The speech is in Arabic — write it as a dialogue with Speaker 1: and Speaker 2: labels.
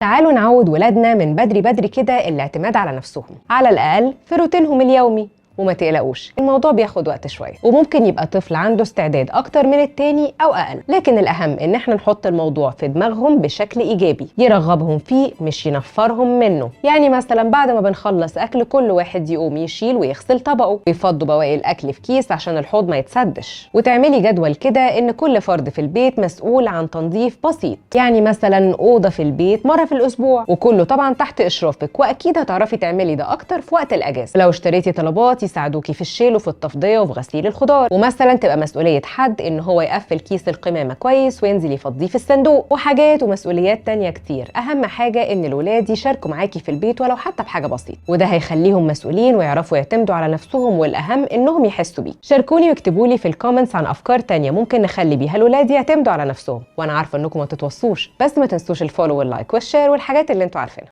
Speaker 1: تعالوا نعود ولادنا من بدري بدري كده الاعتماد على نفسهم، على الأقل في روتينهم اليومي. وما تقلقوش، الموضوع بياخد وقت شويه، وممكن يبقى طفل عنده استعداد اكتر من التاني او اقل، لكن الاهم ان احنا نحط الموضوع في دماغهم بشكل ايجابي يرغبهم فيه مش ينفرهم منه. يعني مثلا بعد ما بنخلص اكل كل واحد يقوم يشيل ويغسل طبقه، ويفضوا بواقي الاكل في كيس عشان الحوض ما يتسدش، وتعملي جدول كده ان كل فرد في البيت مسؤول عن تنظيف بسيط، يعني مثلا اوضه في البيت مره في الاسبوع، وكله طبعا تحت اشرافك، واكيد هتعرفي تعملي ده اكتر في وقت الاجازه. لو اشتريتي طلبات يساعدوكي في الشيل وفي التفضيه وفي غسيل الخضار، ومثلا تبقى مسؤوليه حد ان هو يقفل كيس القمامه كويس وينزل يفضيه في الصندوق، وحاجات ومسؤوليات تانية كتير. اهم حاجه ان الولاد يشاركوا معاكي في البيت ولو حتى بحاجه بسيطه، وده هيخليهم مسؤولين ويعرفوا يعتمدوا على نفسهم، والاهم انهم يحسوا بيه. شاركوني واكتبوا لي في الكومنتس عن افكار تانية ممكن نخلي بيها الولاد يعتمدوا على نفسهم، وانا عارفه انكم ما تتوصوش، بس ما تنسوش الفولو واللايك والشير والحاجات اللي انتوا عارفينها.